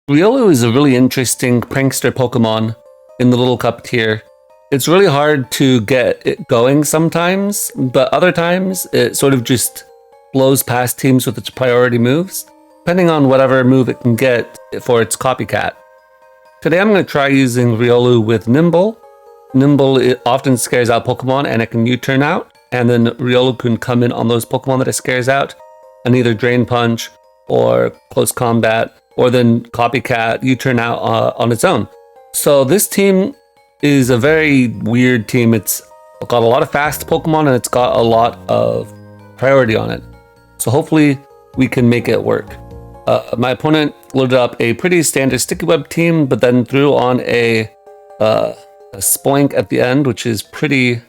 Riolu is a really interesting prankster Pokemon in the Little Cup tier. It's really hard to get it going sometimes, but other times it sort of just blows past teams with its priority moves, depending on whatever move it can get for its copycat. Today I'm going to try using Riolu with Nimble. Nimble it often scares out Pokemon and it can U-turn out, and then Riolu can come in on those Pokemon that it scares out and either Drain Punch or Close Combat, or then Copycat U-turn out on its own. So this team is a very weird team. It's got a lot of fast Pokemon and it's got a lot of priority on it. So hopefully we can make it work. My opponent loaded up a pretty standard Sticky Web team, but then threw on a Spoink at the end, which is pretty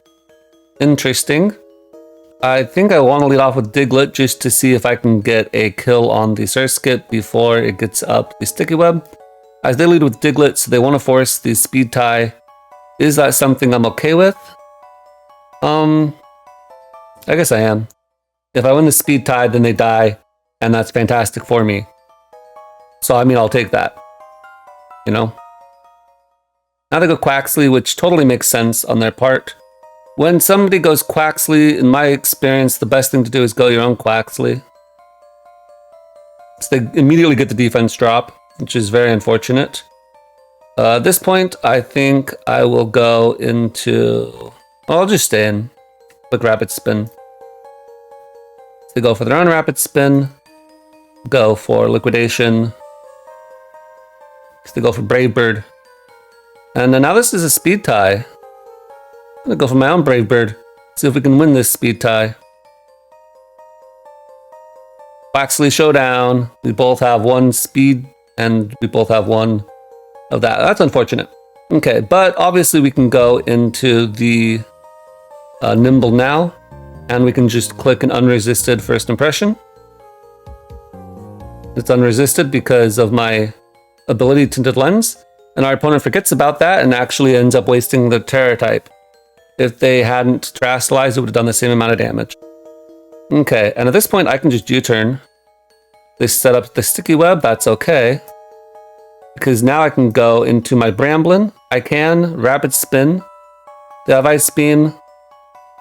interesting. I think I want to lead off with Diglett just to see if I can get a kill on the Surskit before it gets up the Sticky Web. As they lead with Diglett, so they want to force the Speed Tie. Is that something I'm okay with? I guess I am. If I win the Speed Tie, then they die, and that's fantastic for me. So, I mean, I'll take that. You know? Now they go Quaxly, which totally makes sense on their part. When somebody goes Quaxly, in my experience, the best thing to do is go your own Quaxly. So they immediately get the defense drop, which is very unfortunate. At this point, I think I will go into... Well, I'll just stay in. Like Rapid Spin. So they go for their own Rapid Spin. Go for Liquidation. So they go for Brave Bird. And now this is a Speed Tie. I'm gonna go for my own Brave Bird. See if we can win this Speed Tie. Quaxly Showdown. We both have one speed and we both have one of that. That's unfortunate. Okay, but obviously we can go into the Nimble now, and we can just click an unresisted first impression. It's unresisted because of my ability Tinted Lens, and our opponent forgets about that and actually ends up wasting the Terror type. If they hadn't Terastallized, it would have done the same amount of damage. Okay, and at this point I can just U-turn. They set up the Sticky Web, that's okay. Because now I can go into my Bramblin. I can Rapid Spin. They have Ice Beam.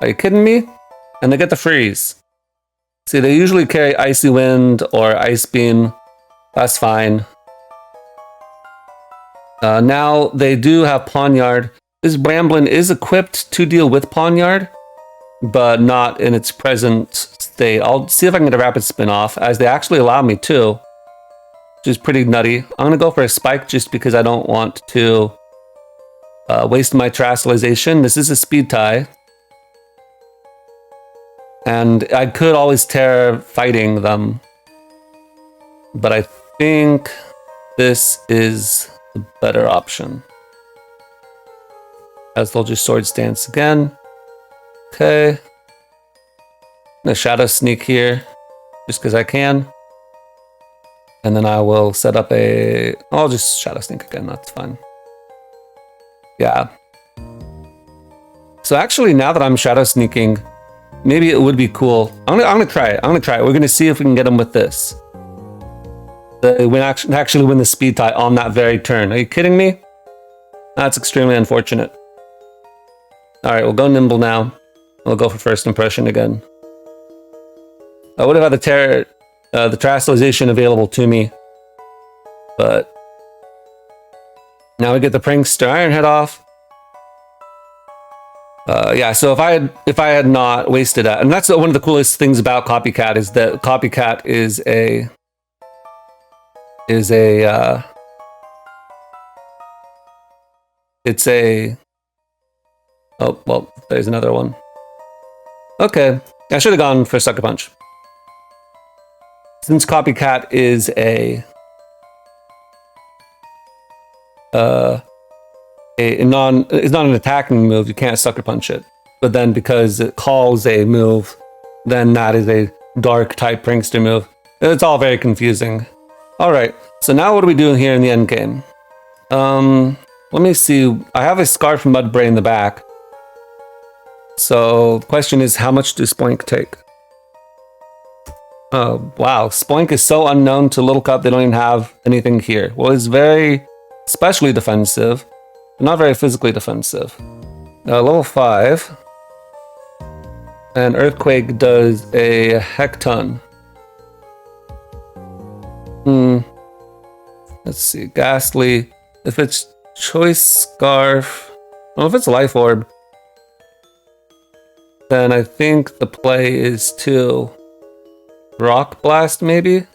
Are you kidding me? And they get the Freeze. See, they usually carry Icy Wind or Ice Beam. That's fine. Now they do have Pawniard. This Bramblin is equipped to deal with Pawniard, but not in its present state. I'll see if I can get a Rapid Spin off, as they actually allow me to, which is pretty nutty. I'm going to go for a Spike just because I don't want to waste my Terastallization. This is a Speed Tie. And I could always Terra fighting them, but I think this is the better option. As they'll just Swords Dance again. Okay. I'm gonna Shadow Sneak here, just because I can. And then I will set up a... I'll just Shadow Sneak again, that's fine. Yeah. So actually, now that I'm Shadow Sneaking, maybe it would be cool. I'm gonna try it. We're gonna see if we can get them with this. Actually win the Speed Tie on that very turn. Are you kidding me? That's extremely unfortunate. Alright, we'll go Nimble now. We'll go for first impression again. I would have had the Terastallization available to me, but now we get the Prankster Ironhead off. Yeah, so if I had not wasted that, and that's one of the coolest things about Copycat, is that Copycat is a oh, well, there's another one. Okay, I should have gone for Sucker Punch. Since Copycat is it's not an attacking move, you can't Sucker Punch it. But then because it calls a move, then that is a dark type Prankster move. It's all very confusing. Alright, so now what are we doing here in the end game? Let me see. I have a Scarf Mudbray in the back. So the question is, how much does Spoink take? Oh, wow. Spoink is so unknown to Little Cup, they don't even have anything here. Well, it's very specially defensive, but not very physically defensive. Level 5. And Earthquake does a heck ton. Let's see. Ghastly. If it's Choice Scarf. Well, if it's Life Orb, then I think the play is to Rock Blast, maybe?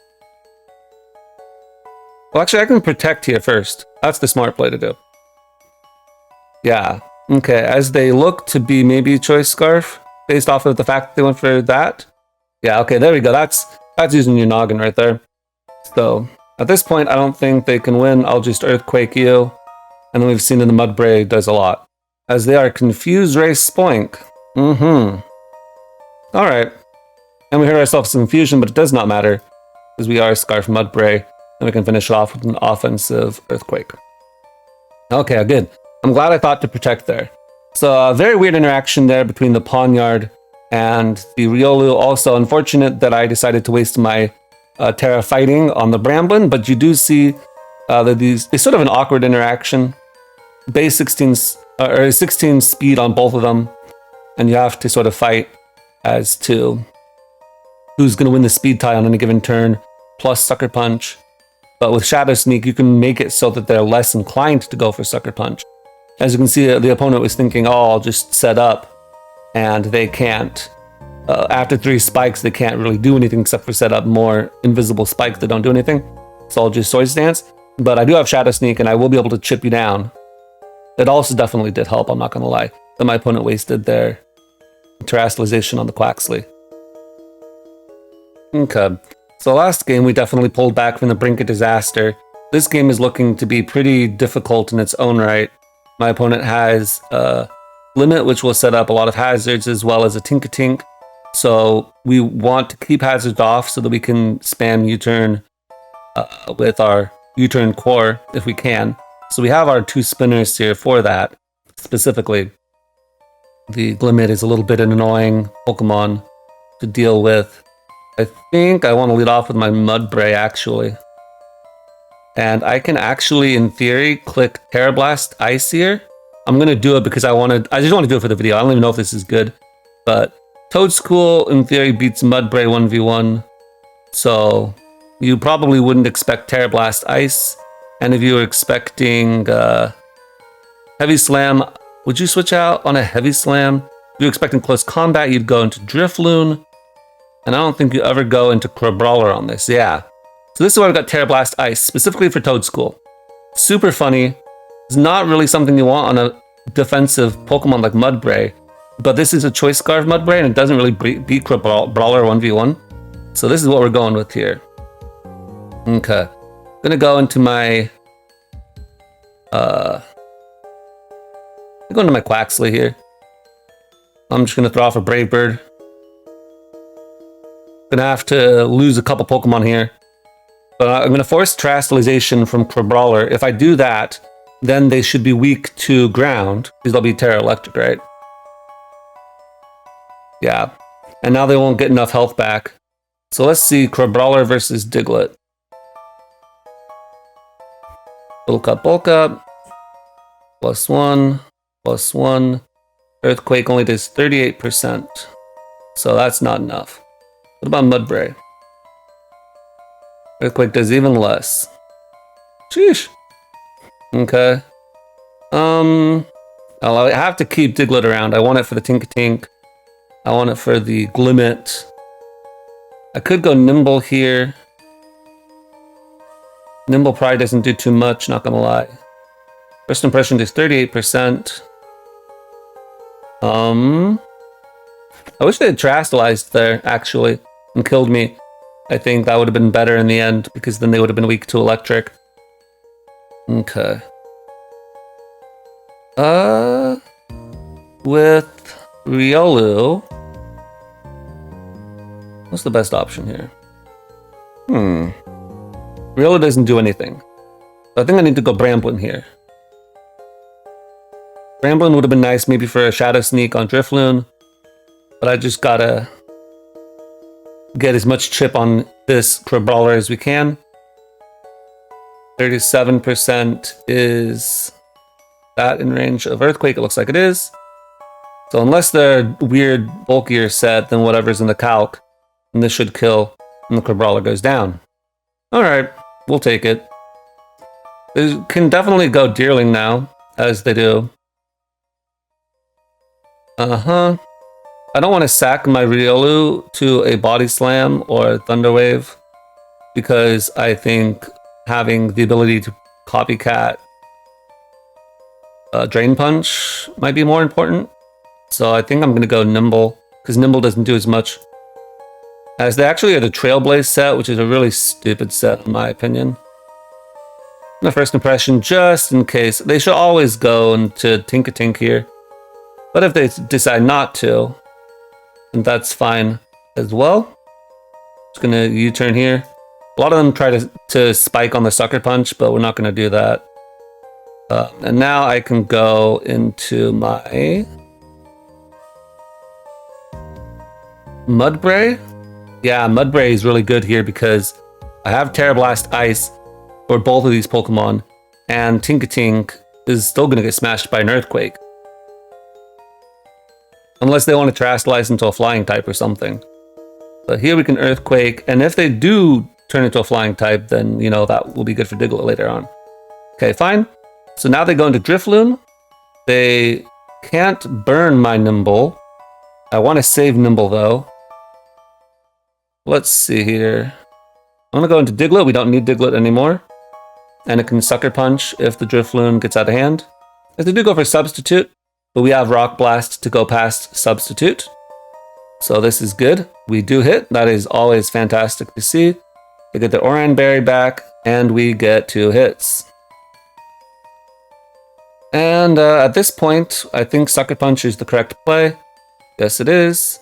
Well, actually, I can Protect here first. That's the smart play to do. Yeah. Okay, as they look to be maybe Choice Scarf, based off of the fact they went for that. Yeah, okay, there we go. That's using your noggin right there. So, at this point, I don't think they can win. I'll just Earthquake you. And then we've seen in the Mudbray does a lot. As they are Confused Race Spoink. Alright. And we heard ourselves some Confusion, but it does not matter. Because we are Scarf Mudbray. And we can finish it off with an offensive Earthquake. Okay, good. I'm glad I thought to Protect there. So, a very weird interaction there between the Pawnyard and the Riolu. Also, unfortunate that I decided to waste my Terra fighting on the Bramblin, but you do see that it's sort of an awkward interaction. Base 16 or 16 speed on both of them, and you have to sort of fight as to who's going to win the speed tie on any given turn, plus Sucker Punch. But with Shadow Sneak, you can make it so that they're less inclined to go for Sucker Punch. As you can see, the opponent was thinking, oh, I'll just set up, and they can't. After 3 spikes, they can't really do anything except for set up more invisible spikes that don't do anything. So I'll just Sword Stance. But I do have Shadow Sneak, and I will be able to chip you down. It also definitely did help, I'm not going to lie, that my opponent wasted their Terrestrialization on the Quaxley. Okay, so last game we definitely pulled back from the brink of disaster. This game is looking to be pretty difficult in its own right. My opponent has a Limit, which will set up a lot of hazards, as well as a Tink-a-Tink. So we want to keep hazards off so that we can spam U-turn with our U-turn core if we can. So we have our 2 spinners here for that, specifically. The Glimmet is a little bit an annoying Pokemon to deal with. I think I want to lead off with my Mudbray, actually. And I can actually, in theory, click Terra Blast Ice here. I'm going to do it because I just want to do it for the video. I don't even know if this is good. But Toadschool, in theory, beats Mudbray 1v1. So you probably wouldn't expect Terra Blast Ice. And if you were expecting Heavy Slam, would you switch out on a Heavy Slam? If you were expecting Close Combat, you'd go into Drifloon. And I don't think you ever go into Crabrawler on this. Yeah. So this is why I've got Terra Blast Ice, specifically for Toadschool. Super funny. It's not really something you want on a defensive Pokemon like Mudbray. But this is a Choice Scarf Mudbray, and it doesn't really beat Crabrawler 1v1. So this is what we're going with here. Okay. Gonna go into my Quaxley here. I'm just gonna throw off a Brave Bird. Gonna have to lose a couple Pokemon here. But I'm gonna force Terrestrialization from Crabrawler. If I do that, then they should be weak to ground, because they'll be Terra Electric, right? Yeah. And now they won't get enough health back. So let's see, Crabrawler versus Diglett. Bulk up, bulk up. +1, +1. Earthquake only does 38%. So that's not enough. What about Mudbray? Earthquake does even less. Sheesh. Okay. I'll have to keep Diglett around. I want it for the Tink-a-Tink. I want it for the Glimmet. I could go Nimble here. Nimble probably doesn't do too much, not gonna lie. First impression does 38%. I wish they had Terrestrialized there, actually, and killed me. I think that would have been better in the end, because then they would have been weak to Electric. Okay. With Riolu, what's the best option here? Riolu doesn't do anything. So I think I need to go Bramblin here. Bramblin would have been nice maybe for a Shadow Sneak on Drifloon, but I just gotta get as much chip on this Crabrawler as we can. 37% is that in range of Earthquake? It looks like it is. So unless they're weird, bulkier set than whatever's in the calc, then this should kill, and the Crabrawler goes down. Alright, we'll take it. They can definitely go Deerling now, as they do. I don't want to sack my Riolu to a Body Slam or Thunder Wave, because I think having the ability to Copycat Drain Punch might be more important. So I think I'm going to go Nimble, because Nimble doesn't do as much. As they actually are the Trailblaze set, which is a really stupid set in my opinion. The first impression, just in case. They should always go into Tink-a-Tink here. But if they decide not to, then that's fine as well. Just going to U-turn here. A lot of them try to spike on the Sucker Punch, but we're not going to do that. And now I can go into my Mudbray. Yeah, Mudbray is really good here because I have Terra Blast Ice for both of these Pokemon, and Tink-a-Tink is still going to get smashed by an Earthquake. Unless they want to Terastallize into a Flying type or something. But here we can Earthquake, and if they do turn into a Flying type, then, you know, that will be good for Diglett later on. Okay, fine. So now they go into Drifloon. They can't burn my Nimble. I want to save Nimble, though. Let's see here. I'm going to go into Diglett. We don't need Diglett anymore. And it can Sucker Punch if the Drifloon gets out of hand. As they do go for Substitute, but we have Rock Blast to go past Substitute. So this is good. We do hit. That is always fantastic to see. We get the Oran Berry back, and we get 2 hits. And at this point, I think Sucker Punch is the correct play. Yes, it is.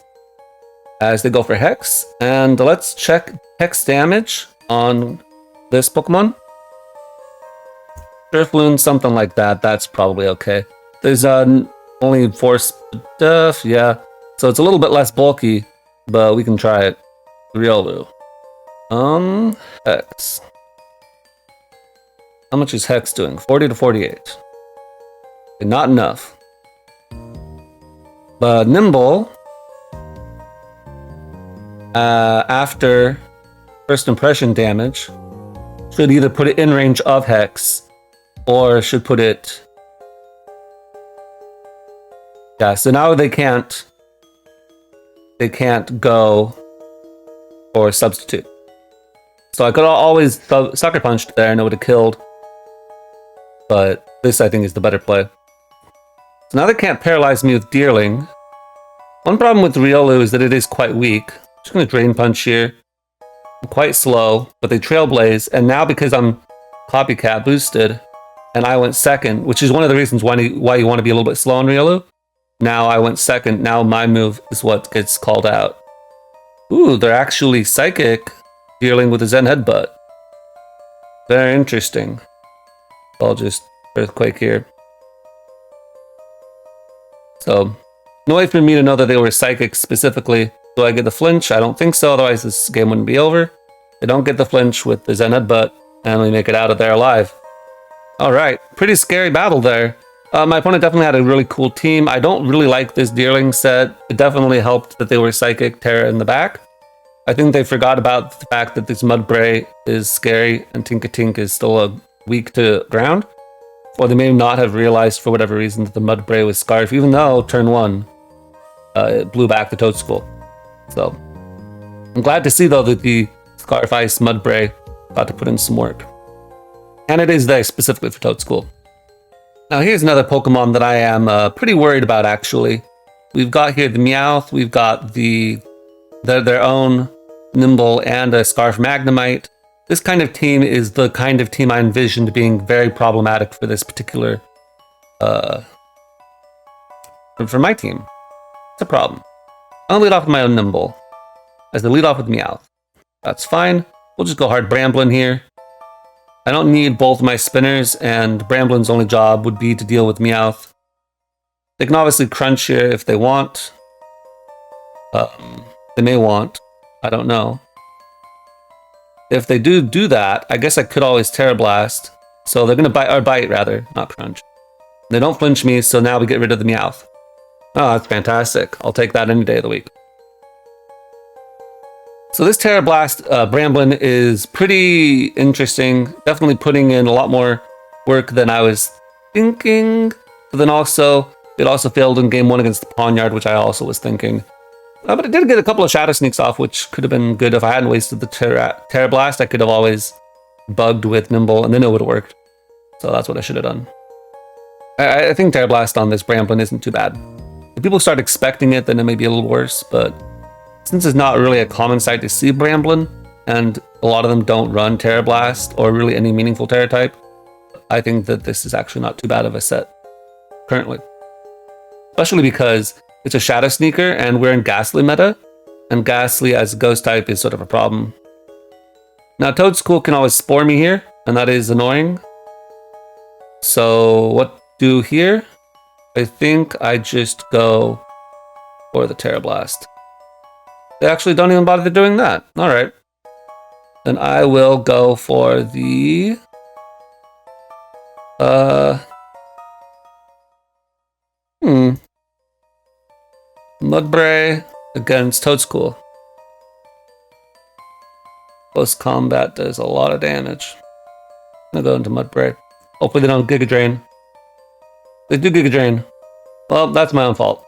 As they go for Hex. And let's check Hex damage on this Pokemon. Drifloon, something like that. That's probably okay. There's only 4 stuff, yeah. So it's a little bit less bulky, but we can try it. Riolu. Hex. How much is Hex doing? 40 to 48. Okay, not enough. But Nimble, after first impression damage, should either put it in range of Hex, or should put it... Yeah, so now they can't go for Substitute. So I could always Sucker Punched there and it would have killed. But this, I think, is the better play. So now they can't paralyze me with Deerling. One problem with Riolu is that it is quite weak. I'm just going to Drain Punch here. I'm quite slow, but they Trailblaze. And now because I'm Copycat boosted, and I went second, which is one of the reasons why you want to be a little bit slow on Riolu. Now I went second. Now my move is what gets called out. Ooh, they're actually Psychic Deerling with a Zen Headbutt. Very interesting. I'll just Earthquake here. So, no way for me to know that they were Psychic specifically. Do I get the flinch? I don't think so, otherwise this game wouldn't be over. They don't get the flinch with the Zen Headbutt, and we make it out of there alive. Alright, pretty scary battle there. My opponent definitely had a really cool team. I don't really like this Deerling set. It definitely helped that they were Psychic Terra in the back. I think they forgot about the fact that this Mudbray is scary and Tink-a-Tink is still weak to ground. Or they may not have realized for whatever reason that the Mudbray was Scarf, even though turn 1 it blew back the Toadstool. So I'm glad to see though that the Scarf Ice Mudbray got to put in some work. And it is there specifically for Toadstool. Now here's another Pokemon that I am pretty worried about actually. We've got here the Meowth, we've got their own Nimble and a Scarf Magnemite. This kind of team is the kind of team I envisioned being very problematic for this particular, for my team. It's a problem. I'll lead off with my own Nimble, as they lead off with Meowth. That's fine. We'll just go hard Bramblin here. I don't need both my spinners, and Bramblin's only job would be to deal with Meowth. They can obviously crunch here if they want. They may want. I don't know. If they do that, I guess I could always Terra Blast. So they're gonna bite, or bite rather, not crunch. They don't flinch me, so now we get rid of the Meowth. Oh, that's fantastic. I'll take that any day of the week. So this Terra Blast Bramblin is pretty interesting. Definitely putting in a lot more work than I was thinking. But then also, it also failed in game 1 against the Pawnyard, which I also was thinking. But it did get a couple of Shadow Sneaks off, which could have been good if I hadn't wasted the Terra Blast. I could have always bugged with Nimble, and then it would have worked. So that's what I should have done. I think Terra Blast on this Bramblin isn't too bad. If people start expecting it, then it may be a little worse, but since it's not really a common sight to see Bramblin, and a lot of them don't run Terra Blast or really any meaningful Terra type, I think that this is actually not too bad of a set currently. Especially because it's a Shadow Sneaker and we're in Ghastly meta, and Ghastly as a ghost type is sort of a problem. Now Toadscool can always Spore me here, and that is annoying. So what do here? I think I just go for the Terra Blast. They actually don't even bother doing that. Alright. Then I will go for the... Mudbray against Toadscool. Close combat does a lot of damage. I'm gonna go into Mudbray. Hopefully they don't Giga Drain. They do Giga Drain. Well, that's my own fault.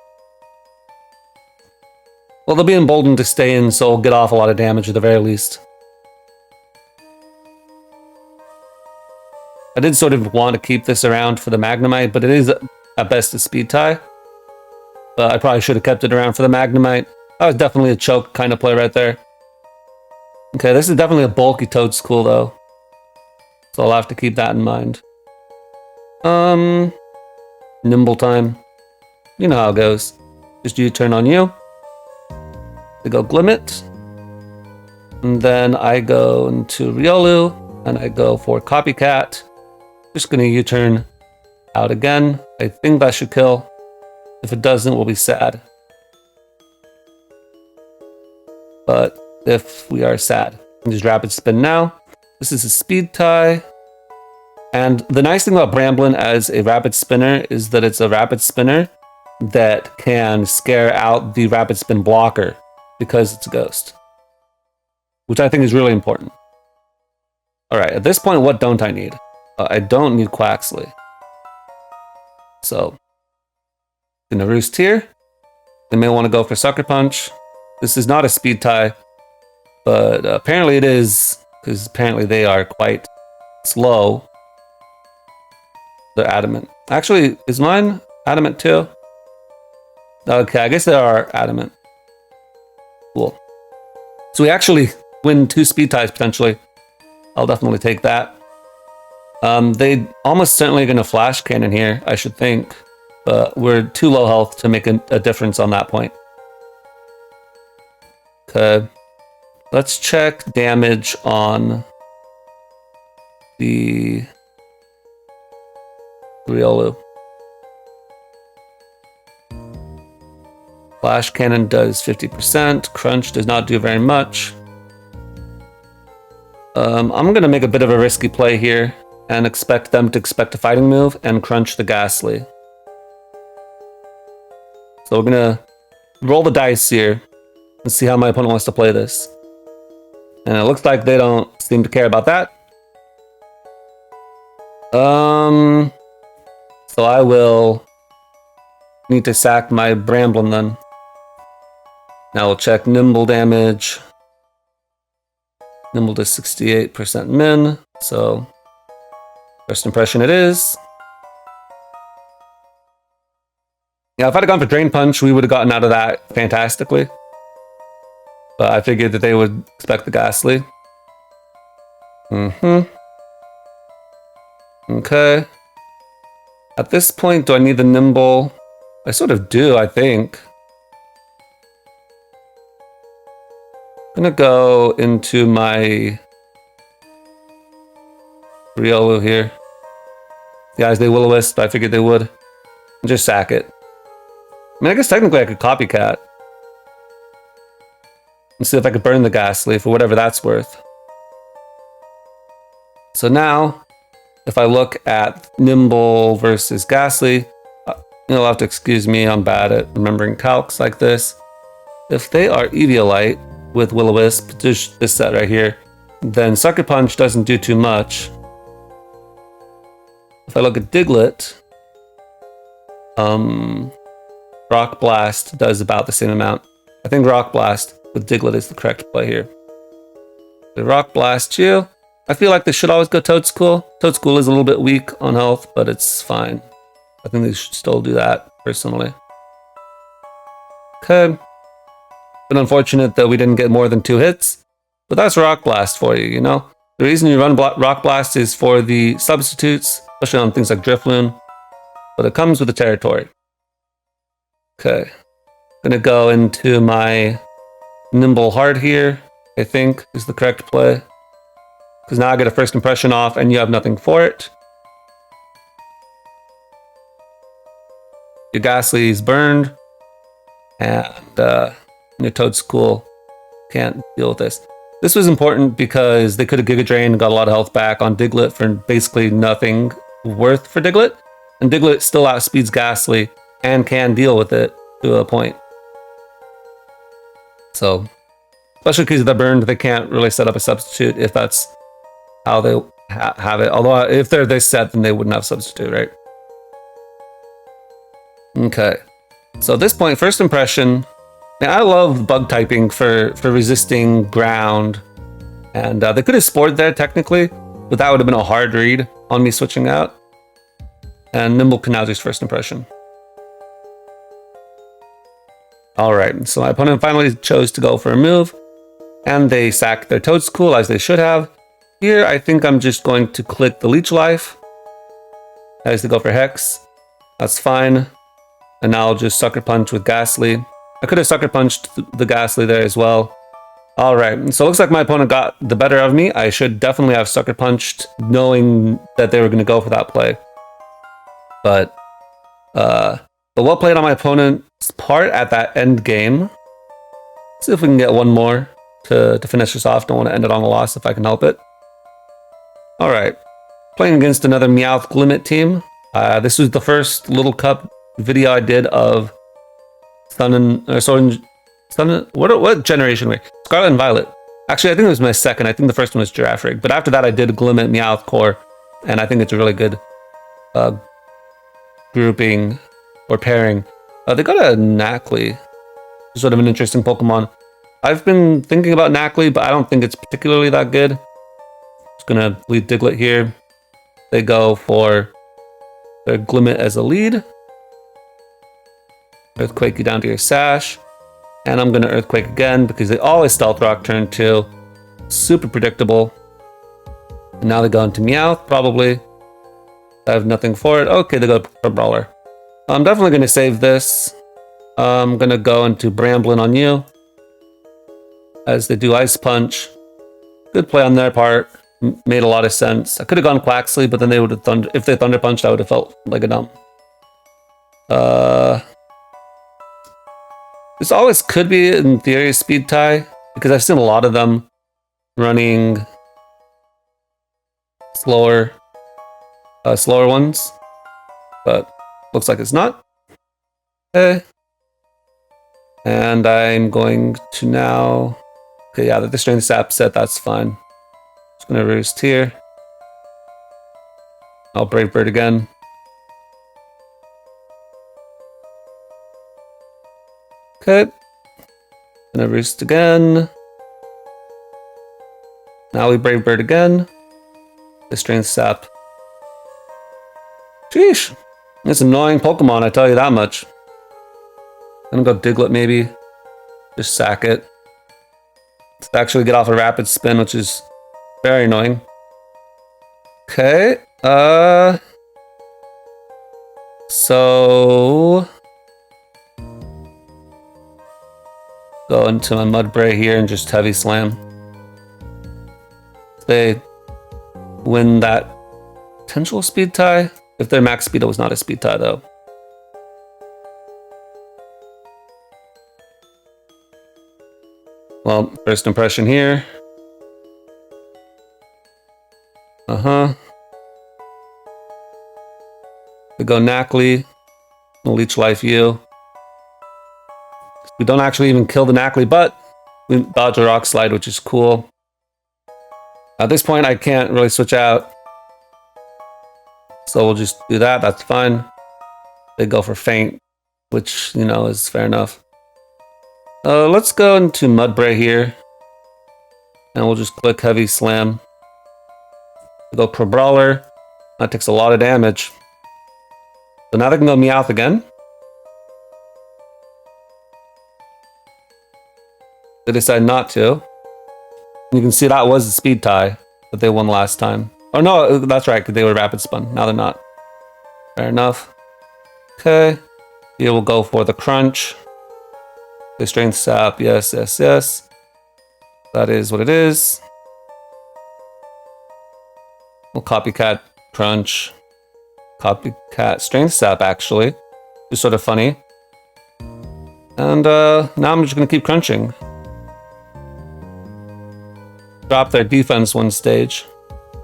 Well, they'll be emboldened to stay in, so I'll get off a lot of damage at the very least. I did sort of want to keep this around for the Magnemite, but it is at best a speed tie. But I probably should have kept it around for the Magnemite. That was definitely a choke kind of play right there. Okay, this is definitely a bulky Toadscool though. So I'll have to keep that in mind. Nimble time. You know how it goes. Just U-turn on you. They go Glimmet. And then I go into Riolu. And I go for Copycat. Just gonna U-turn out again. I think that should kill. If it doesn't, we'll be sad. But if we are sad, just Rapid Spin now. This is a speed tie. And the nice thing about Bramblin as a Rapid Spinner is that it's a Rapid Spinner that can scare out the Rapid Spin blocker because it's a ghost. Which I think is really important. Alright, at this point, what don't I need? I don't need Quaxley. So, gonna roost here. They may want to go for Sucker Punch. This is not a speed tie, but apparently it is, because apparently they are quite slow. They're adamant. Actually, is mine adamant too? Okay, I guess they are adamant. Cool. So we actually win 2 speed ties potentially. I'll definitely take that. They almost certainly going to Flash Cannon here, I should think. But we're too low health to make a difference on that point. Okay. Let's check damage on the Riolu. Flash Cannon does 50%. Crunch does not do very much. I'm going to make a bit of a risky play here and expect them to expect a fighting move and crunch the Ghastly. So we're going to roll the dice here and see how my opponent wants to play this. And it looks like they don't seem to care about that. So I will need to sack my Bramblin then. Now we'll check Nimble damage. Nimble does 68% min, so first impression it is. Yeah, if I'd have gone for Drain Punch, we would have gotten out of that fantastically. But I figured that they would expect the Ghastly. Okay. At this point, do I need the Nimble? I sort of do, I think. I'm gonna go into my Riolu here. Guys, they Will-O-Wisp, I figured they would. And just sack it. I mean, I guess technically I could Copycat. and see if I could burn the Ghastly for whatever that's worth. So now, if I look at Nimble versus Ghastly, you'll have to excuse me, I'm bad at remembering calcs like this. If they are Eviolite with Will-O-Wisp, this set right here, then Sucker Punch doesn't do too much. If I look at Diglett, Rock Blast does about the same amount. I think Rock Blast with Diglett is the correct play here. The Rock Blast you. I feel like they should always go Toadschool. Toadschool is a little bit weak on health, but it's fine. I think they should still do that, personally. Okay. Been unfortunate that we didn't get more than 2 hits, but that's Rock Blast for you, you know? The reason you run Rock Blast is for the substitutes, especially on things like Drifloon, but it comes with the territory. Okay. Gonna go into my Nimble Heart here, I think is the correct play. Because now I get a first impression off and you have nothing for it. Your Ghastly is burned, and your Toadschool can't deal with this. This was important because they could have Giga Drained and got a lot of health back on Diglett for basically nothing worth for Diglett. And Diglett still outspeeds Ghastly and can deal with it to a point. So, especially because they're burned, they can't really set up a substitute if that's how they have it. Although if they're this set, then they wouldn't have substitute, right? Okay. So at this point, first impression, I love bug typing for resisting ground. And they could have spored there technically, but that would have been a hard read on me switching out. And Nimble Canalzi's first impression. Alright, so my opponent finally chose to go for a move, and they sacked their Toadschool as they should have. Here, I think I'm just going to click the Leech Life as they go for Hex. That's fine. And now I'll just Sucker Punch with Ghastly. I could have Sucker Punched the Ghastly there as well. Alright, so it looks like my opponent got the better of me. I should definitely have Sucker Punched knowing that they were going to go for that play. But well played on my opponent's part at that end game. Let's see if we can get one more to finish this off. Don't want to end it on a loss if I can help it. Alright, playing against another Meowth Glimmet team. This was the first Little Cup video I did of Sun and what generation were we? Scarlet and Violet. Actually, I think it was my second. I think the first one was Giraffrig. But after that, I did Glimmet Meowth Core, and I think it's a really good grouping or pairing. They got a Knackley, sort of an interesting Pokemon. I've been thinking about Knackley, but I don't think it's particularly that good. Just gonna lead Diglett here. They go for their Glimmet as a lead. Earthquake you down to your Sash. And I'm gonna Earthquake again because they always Stealth Rock turn 2. Super predictable. And now they go into Meowth, probably. I have nothing for it. Okay, they go for Brawler. I'm definitely gonna save this. I'm gonna go into Bramblin on you. As they do Ice Punch. Good play on their part. Made a lot of sense. I could have gone Quaxley, but then they would have if they Thunder Punched, I would have felt like a dumb. This always could be, in theory, a speed tie, because I've seen a lot of them running slower ones, but looks like it's not. Okay. And I'm going to now... Okay, yeah, the Strength Sap set, that's fine. Just gonna Roost here. I'll Brave Bird again. Okay. Gonna Roost again. Now we Brave Bird again. The Strength Sap. Sheesh. It's an annoying Pokemon, I tell you that much. I'm gonna go Diglett maybe. Just sack it. To actually get off a Rapid Spin, which is very annoying. Okay. So... Go into my Mudbray here and just Heavy Slam. They win that potential speed tie. If their max speed, it was not a speed tie though. Well, first impression here. We go Knackley. We'll leech life you. We don't actually even kill the Knackley, but we dodge a rock slide, which is cool. At this point, I can't really switch out. So we'll just do that. That's fine. They go for feint, which, you know, is fair enough. Let's go into Mudbray here. And we'll just click Heavy Slam. We go Pro Brawler. That takes a lot of damage. So now they can go Meowth again. They decide not to. You can see that was the speed tie that they won last time. Oh no, that's right, because they were rapid spun. Now they're not. Fair enough. Okay. Here we'll go for the crunch. The strength sap, yes, yes, yes. That is what it is. We'll copycat crunch. Copycat strength sap, actually. It's sort of funny. And now I'm just going to keep crunching. Drop their defense one stage,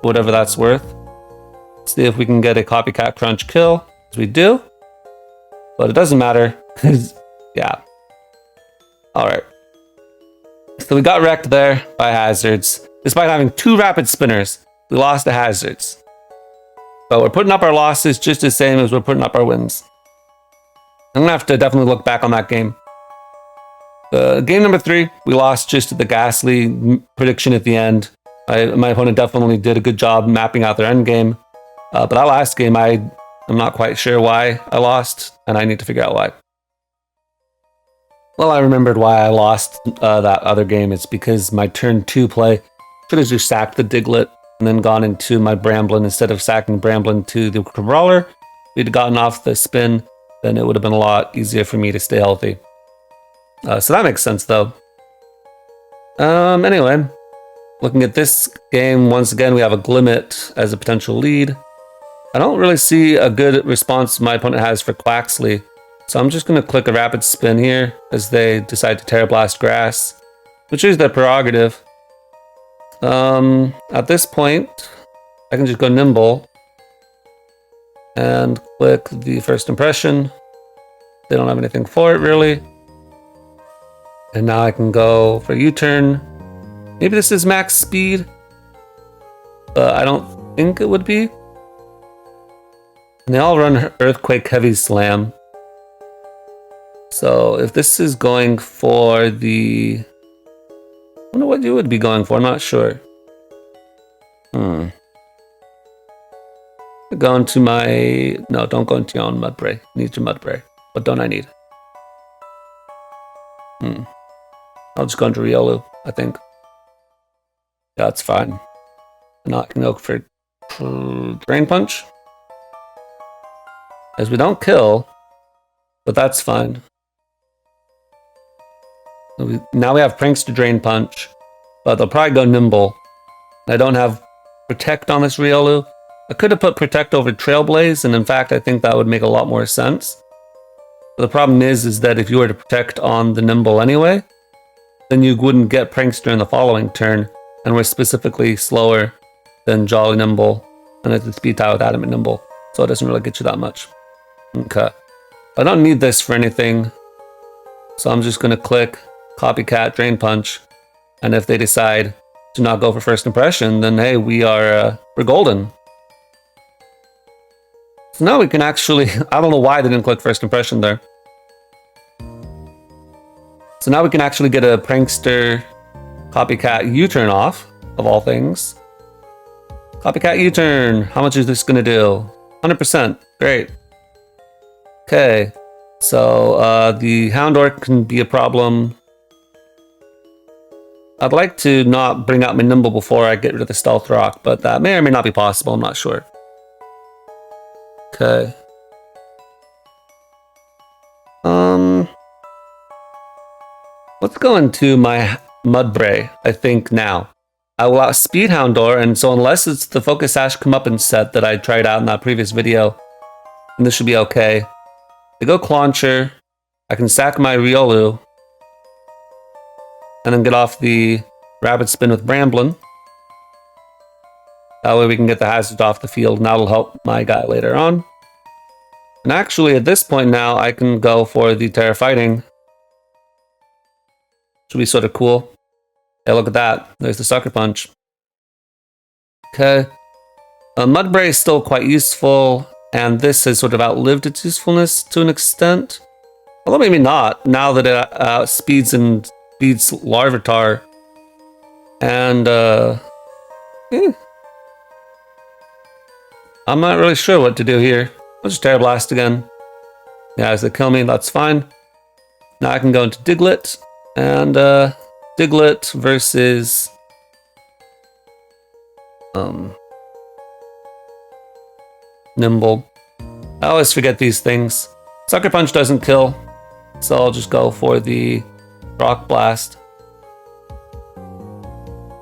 whatever that's worth. See if we can get a copycat crunch kill, as we do. But it doesn't matter, because, yeah. Alright. So we got wrecked there by hazards. Despite having 2 rapid spinners, we lost the hazards. But we're putting up our losses just the same as we're putting up our wins. I'm going to have to definitely look back on that game. Game number 3, we lost just at the ghastly prediction at the end. My opponent definitely did a good job mapping out their end game. But that last game, I'm not quite sure why I lost, and I need to figure out why. Well, I remembered why I lost that other game. It's because my turn 2 play should have just sacked the Diglett and then gone into my Bramblin instead of sacking Bramblin to the Brawler. If we'd gotten off the spin, then it would have been a lot easier for me to stay healthy. So that makes sense, though. Anyway, looking at this game, once again, we have a Glimmet as a potential lead. I don't really see a good response my opponent has for Quaxley, so I'm just going to click a rapid spin here as they decide to Terra Blast Grass, which is their prerogative. At this point, I can just go Nimble and click the first impression. They don't have anything for it, really. And now I can go for U-turn. Maybe this is max speed, but I don't think it would be. And they all run Earthquake Heavy Slam. So if this is going for the... I wonder what you would be going for, I'm not sure. Go into my... No, don't go into your own Mudbray. Need your Mudbray. What don't I need? I'll just go into Riolu, I think. Yeah, that's fine. Not gonna go for Drain Punch. As we don't kill, but that's fine. Now we have Pranks to Drain Punch, but they'll probably go Nimble. I don't have Protect on this Riolu. I could have put Protect over Trailblaze, and in fact, I think that would make a lot more sense. But the problem is that if you were to Protect on the Nimble anyway, then you wouldn't get Prankster in the following turn, and we're specifically slower than Jolly Nimble, and it's a speed tie with Adamant Nimble, so it doesn't really get you that much. Okay. I don't need this for anything, so I'm just going to click Copycat Drain Punch, and if they decide to not go for first impression, then hey, we're golden. So now we can actually, I don't know why they didn't click first impression there. So now we can actually get a Prankster Copycat U-turn off, of all things. Copycat U-turn, how much is this gonna do? 100%, great. Okay, so the Houndour can be a problem. I'd like to not bring out my Nimble before I get rid of the Stealth Rock, but that may or may not be possible, I'm not sure. Okay. Let's go into my Mudbray, I think, now. I will outspeed Houndour, and so unless it's the Focus Sash Comeuppance set that I tried out in that previous video, then this should be okay. They go Clauncher. I can sack my Riolu. and then get off the Rapid Spin with Bramblin. That way we can get the hazards off the field, and that'll help my guy later on. And actually, at this point now, I can go for the Terra Fighting. Should be sort of cool. Hey, look at that. There's the Sucker Punch. Okay. Mudbray is still quite useful, and this has sort of outlived its usefulness to an extent. Although maybe not, now that it speeds Larvitar. And, I'm not really sure what to do here. I'll just Terra Blast again. Yeah, as they kill me, that's fine. Now I can go into Diglett, and Diglett versus Nimble. I always forget these things. Sucker Punch doesn't kill, so I'll just go for the Rock Blast.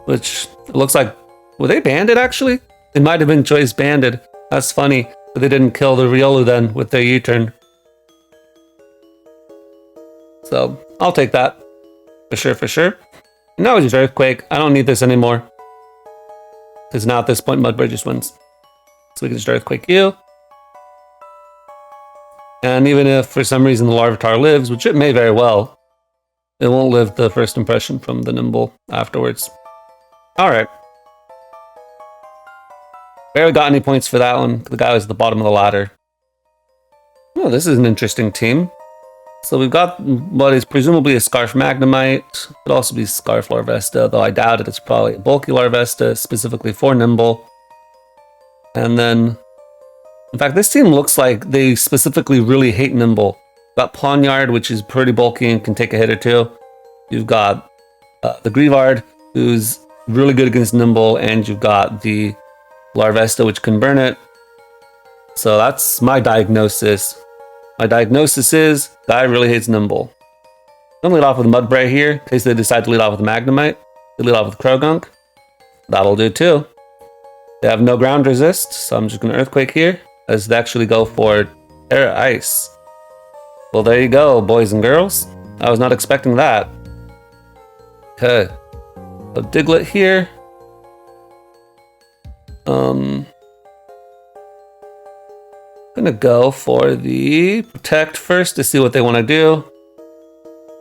Which it looks like, were they banded actually? They might have been choice banded. That's funny, but they didn't kill the Riolu then with their U-turn. So I'll take that. For sure, for sure. Now it's just Earthquake. I don't need this anymore. Because now at this point, Mudbray just wins. So we can just Earthquake you. And even if for some reason the Larvitar lives, which it may very well, it won't live the first impression from the Nimble afterwards. Alright. Barely got any points for that one. The guy was at the bottom of the ladder. Oh, this is an interesting team. So we've got what is presumably a Scarf Magnemite. Could also be Scarf Larvesta, though I doubt it. It's probably a bulky Larvesta, specifically for Nimble. And then, in fact, this team looks like they specifically really hate Nimble. Got Pawniard, which is pretty bulky and can take a hit or two. You've got the Greavard, who's really good against Nimble, and you've got the Larvesta, which can burn it. So that's my diagnosis. My diagnosis is, guy really hates Nimble. I'm gonna lead off with Mudbray here, in case they decide to lead off with Magnemite. They lead off with Krogunk. That'll do too. They have no ground resist, so I'm just gonna Earthquake here, as they actually go for Terra Ice. Well, there you go, boys and girls. I was not expecting that. Okay. So Diglett here. Gonna go for the Protect first to see what they want to do.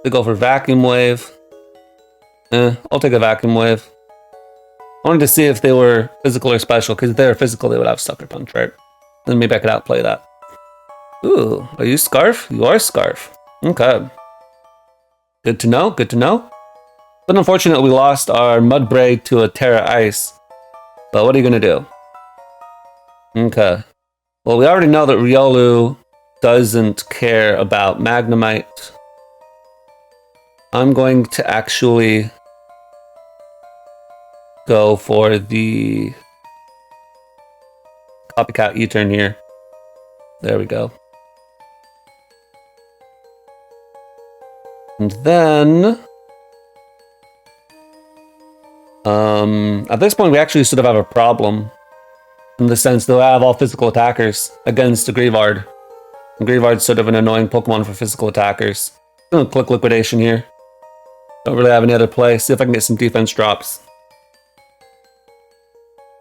They go for Vacuum Wave. I'll take a Vacuum Wave. I wanted to see if they were physical or special, because if they were physical, they would have Sucker Punch, right? Then maybe I could outplay that. Ooh, are you Scarf? You are Scarf. Okay. Good to know, good to know. But unfortunately, we lost our Mudbray to a Terra Ice. But what are you gonna do? Okay. Well, we already know that Riolu doesn't care about Magnemite. I'm going to actually go for the Copycat U-turn here. There we go. And then at this point we actually sort of have a problem, in the sense that I have all physical attackers against a Greavard. And Greavard's sort of an annoying Pokemon for physical attackers. I'm gonna click Liquidation here. Don't really have any other play. See if I can get some defense drops.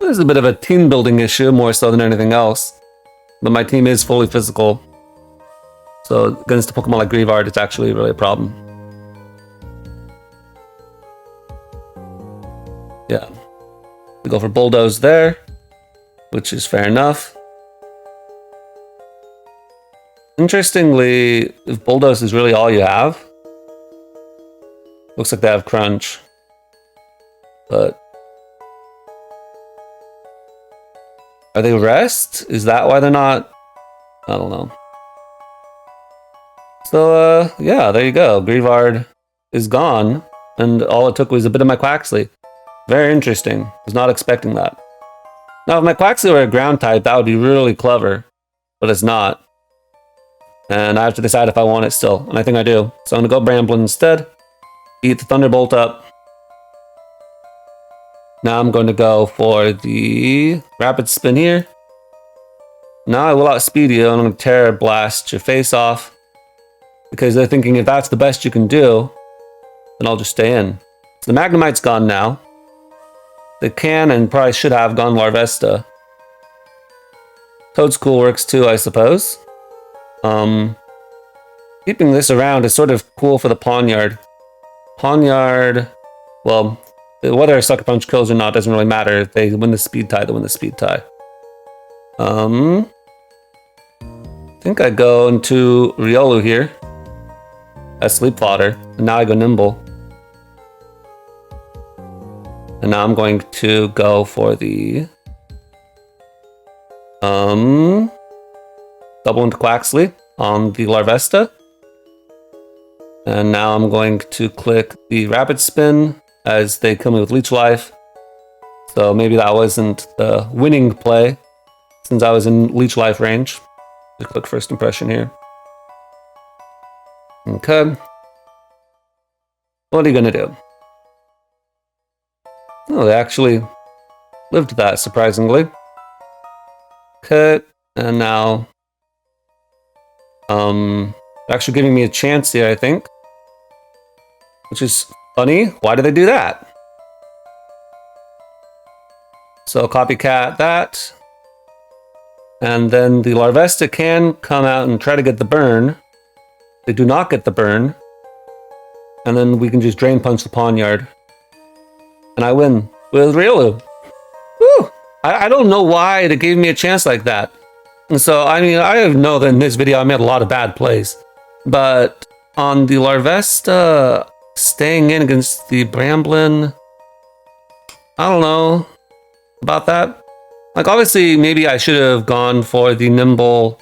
This is a bit of a team building issue, more so than anything else. But my team is fully physical. So against a Pokemon like Greavard, it's actually really a problem. Yeah. We go for Bulldoze there, which is fair enough. Interestingly, if Bulldoze is really all you have, looks like they have Crunch. But are they Rest? Is that why they're not? I don't know. So, yeah, there you go. Greavard is gone, and all it took was a bit of my Quaxly. Very interesting. Was not expecting that. Now, if my Quaxly were a ground type, that would be really clever, but it's not. And I have to decide if I want it still, and I think I do. So I'm going to go Bramblin instead. Eat the Thunderbolt up. Now I'm going to go for the Rapid Spin here. Now I will outspeed you, and I'm going to Terra Blast your face off. Because they're thinking if that's the best you can do, then I'll just stay in. So the Magnemite's gone now. They can and probably should have gone Larvesta. Toadstool works too, I suppose. Keeping this around is sort of cool for the Pawniard. Pawniard, well, whether a Sucker Punch kills or not doesn't really matter. If they win the speed tie, they win the speed tie. I think I go into Riolu here as Sleep Fodder, and now I go Nimble. And now I'm going to go for the double into Quaxley on the Larvesta. And now I'm going to click the Rapid Spin as they kill me with Leech Life. So maybe that wasn't the winning play since I was in Leech Life range. Just click First Impression here. Okay. What are you gonna do? Oh, they actually lived that, surprisingly. Okay, and now actually giving me a chance here, I think. Which is funny. Why do they do that? So Copycat that. And then the Larvesta can come out and try to get the burn. They do not get the burn. And then we can just Drain Punch the Pawniard. And I win with Riolu. Woo! I don't know why they gave me a chance like that. And so, I mean, I know that in this video I made a lot of bad plays. But on the Larvesta staying in against the Bramblin, I don't know about that. Like, obviously, maybe I should have gone for the Nimble.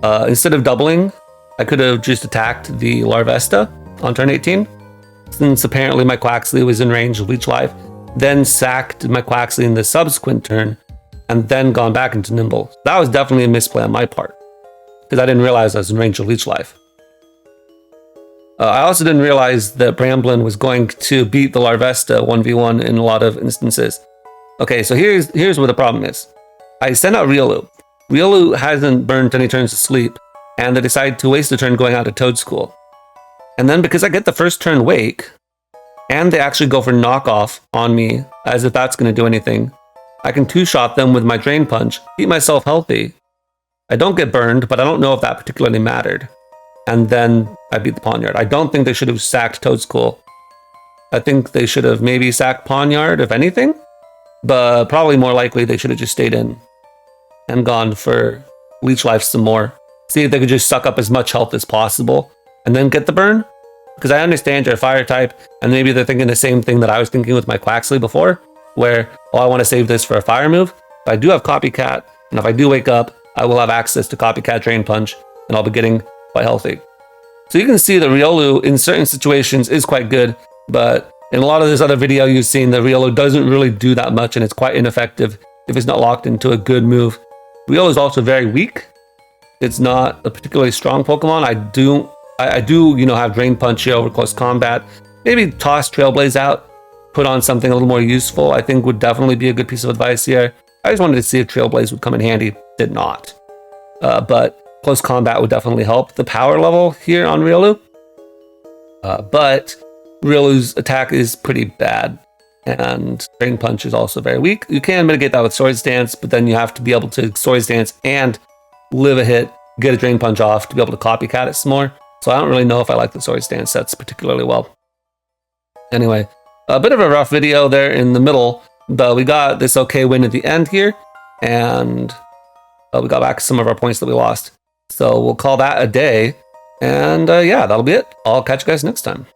Instead of doubling, I could have just attacked the Larvesta on turn 18. Since apparently my Quaxley was in range of Leech Life, then sacked my Quaxley in the subsequent turn, and then gone back into Nimble. That was definitely a misplay on my part, because I didn't realize I was in range of Leech Life. I also didn't realize that Bramblin was going to beat the Larvesta 1v1 in a lot of instances. Okay, so here's where the problem is. I send out Riolu. Riolu hasn't burned any turns to sleep, and they decide to waste a turn going out to Toadstool. And then because I get the first turn Wake, and they actually go for knockoff on me, as if that's going to do anything, I can two-shot them with my Drain Punch, keep myself healthy. I don't get burned, but I don't know if that particularly mattered. And then I beat the Pawniard. I don't think they should have sacked Toadstool. I think they should have maybe sacked Pawniard, if anything. But probably more likely they should have just stayed in and gone for Leech Life some more. See if they could just suck up as much health as possible and then get the burn. Because I understand you're a fire type, and maybe they're thinking the same thing that I was thinking with my Quaxley before, where, oh, I want to save this for a fire move. If I do have Copycat, and if I do wake up, I will have access to Copycat Drain Punch, and I'll be getting quite healthy. So you can see that Riolu in certain situations is quite good, but in a lot of this other video you've seen that Riolu doesn't really do that much, and it's quite ineffective if it's not locked into a good move. Riolu is also very weak. It's not a particularly strong Pokemon. I do, have Drain Punch here over close combat. Maybe toss Trailblaze out, put on something a little more useful, I think would definitely be a good piece of advice here. I just wanted to see if Trailblaze would come in handy. Did not. But close combat would definitely help the power level here on Riolu. But Rielu's attack is pretty bad, and Drain Punch is also very weak. You can mitigate that with Swords Dance, but then you have to be able to Swords Dance and live a hit, get a Drain Punch off to be able to Copycat it some more. So I don't really know if I like the Swords Dance sets particularly well. Anyway, a bit of a rough video there in the middle, but we got this okay win at the end here, and we got back some of our points that we lost. So we'll call that a day, and yeah, that'll be it. I'll catch you guys next time.